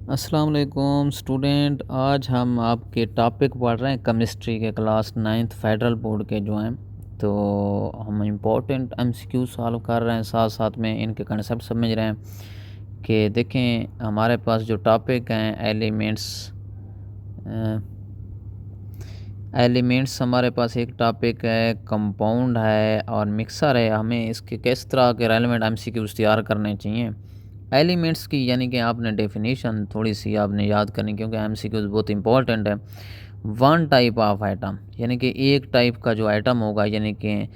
अस्सलाम वालेकुम स्टूडेंट। आज हम आपके टॉपिक पढ़ रहे हैं केमिस्ट्री के क्लास 9th फेडरल बोर्ड के जो हैं। तो हम इम्पोर्टेंट एमसीक्यू सॉल्व कर रहे हैं, साथ साथ में इनके कंसेप्ट समझ रहे हैं कि देखें हमारे पास जो टॉपिक हैं एलिमेंट्स हमारे पास एक टॉपिक है, कंपाउंड है और मिक्सर है। हमें इसके किस तरह के रेलेवेंट एमसीक्यूज तैयार करने चाहिए। एलिमेंट्स की यानी कि आपने डेफिनेशन थोड़ी सी आपने याद करनी, क्योंकि एमसीक्यूज बहुत इंपॉर्टेंट है। वन टाइप ऑफ आइटम यानी कि एक टाइप का जो आइटम होगा, यानी कि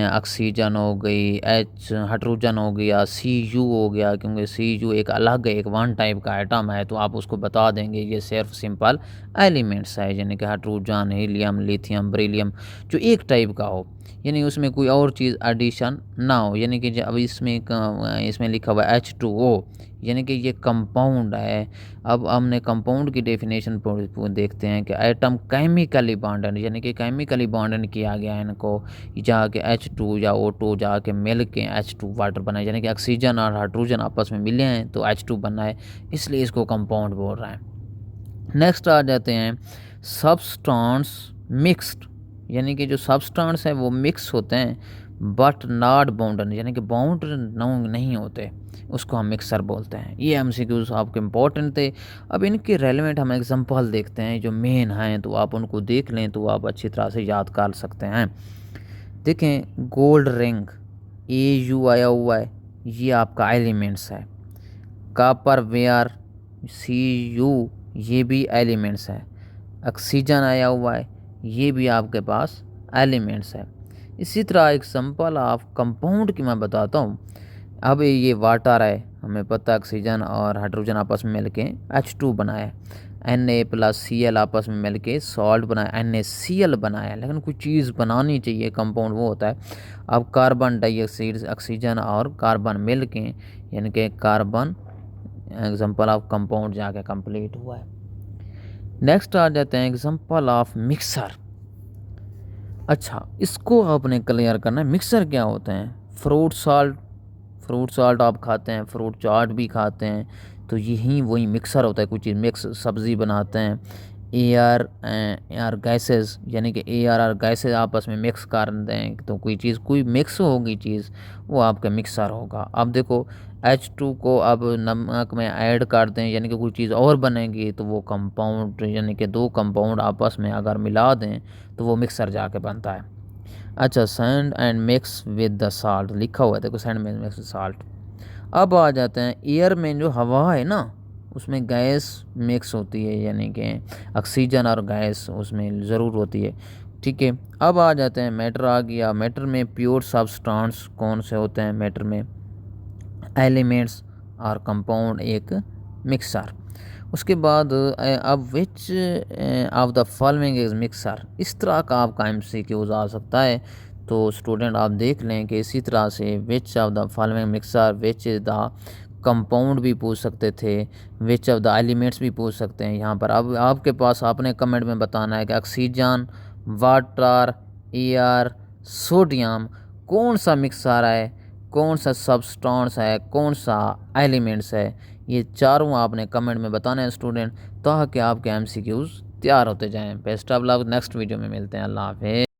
ऑक्सीजन हो गई, एच हाइड्रोजन हो गया, सी यू हो गया, क्योंकि सी यू एक अलग एक वन टाइप का आइटम है, तो आप उसको बता देंगे ये सिर्फ सिंपल एलिमेंट्स है, यानी कि हाइड्रोजन, हीलियम, लिथियम, बेरिलियम, जो एक टाइप का हो, यानी उसमें कोई और चीज़ एडिशन ना हो। यानी कि अब इसमें लिखा हुआ H2O, यानी कि ये कंपाउंड है। अब हमने कंपाउंड की डेफिनेशन देखते हैं कि आइटम केमिकली बॉन्डेड, यानी कि केमिकली बॉन्डेड किया गया है इनको, जाके H2 या O2 जाके मिल के H2 वाटर बना है, यानी कि ऑक्सीजन और हाइड्रोजन आपस में मिले हैं तो H2 बना है, इसलिए इसको कंपाउंड बोल रहे हैं। नेक्स्ट आ जाते हैं सब्सटेंस मिक्स्ड, यानी कि जो सब्सटेंस है वो मिक्स होते हैं बट नॉट बाउंडेड, यानी कि बाउंड नहीं होते, उसको हम मिक्सर बोलते हैं। ये एमसीक्यूज आपके इम्पोर्टेंट थे। अब इनके रेलेवेंट हम एग्जांपल देखते हैं जो मेन हैं, तो आप उनको देख लें तो आप अच्छी तरह से याद कर सकते हैं। देखें गोल्ड रिंग, AU आया हुआ है, ये आपका एलिमेंट्स है। कॉपर वेयर, CU, ये भी एलिमेंट्स है। ऑक्सीजन आया हुआ है, ये भी आपके पास एलिमेंट्स है। इसी तरह एग्जांपल ऑफ कंपाउंड की मैं बताता हूँ। अब ये वाटर है, हमें पता है ऑक्सीजन और हाइड्रोजन आपस में मिलके H2 बनाया है। Na+Cl आपस में मिलके सॉल्ट बनाया, NaCl बनाया। लेकिन कोई चीज़ बनानी चाहिए, कंपाउंड वो होता है। अब कार्बन डाइऑक्साइड, ऑक्सीजन और कार्बन मिलके, यानी कि कार्बन एग्जांपल ऑफ कंपाउंड जाके कंप्लीट हुआ है। नेक्स्ट आ जाते हैं एग्जांपल ऑफ मिक्सर। अच्छा, इसको आपने क्लियर करना है, मिक्सर क्या होते हैं। फ्रूट साल्ट आप खाते हैं, फ्रूट चाट भी खाते हैं, तो यही वही मिक्सर होता है। कुछ चीज़ मिक्स सब्ज़ी बनाते हैं। एयर गैसेस, यानी कि एयर और गैसेस आपस में मिक्स कर दें तो कोई मिक्स होगी चीज़, वो आपका मिक्सर होगा। अब देखो H2 को अब नमक में ऐड कर दें, यानी कि कोई चीज़ और बनेगी, तो वो कंपाउंड, यानी कि दो कंपाउंड आपस में अगर मिला दें तो वो मिक्सर जाके बनता है। अच्छा, sand and mix with the salt लिखा हुआ है, देखो सैंड में मिक्स साल्ट। अब आ जाते हैं एयर में, जो हवा है ना उसमें गैस मिक्स होती है, यानी कि ऑक्सीजन और गैस उसमें ज़रूर होती है। ठीक है, अब आ जाते हैं मैटर आ गया। मैटर में प्योर सब्सटेंस कौन से होते हैं, मैटर में एलिमेंट्स और कंपाउंड एक मिक्सर। उसके बाद अब which of the following is mixer, इस तरह का आपका MCQ आ सकता है। तो स्टूडेंट आप देख लें कि इसी तरह से which of the following mixer, which is the compound भी पूछ सकते थे, विच ऑफ द एलिमेंट्स भी पूछ सकते हैं यहाँ पर। अब आपके पास आपने कमेंट में बताना है कि ऑक्सीजन, वाटर, एयर, सोडियम कौन सा मिक्सर है, कौन सा सब्सटेंस है, कौन सा एलिमेंट्स है। ये चारों आपने कमेंट में बताना है स्टूडेंट, ताकि आपके MCQs तैयार होते जाएं। Best of luck, next video में मिलते हैं। अल्लाह हाफिज़।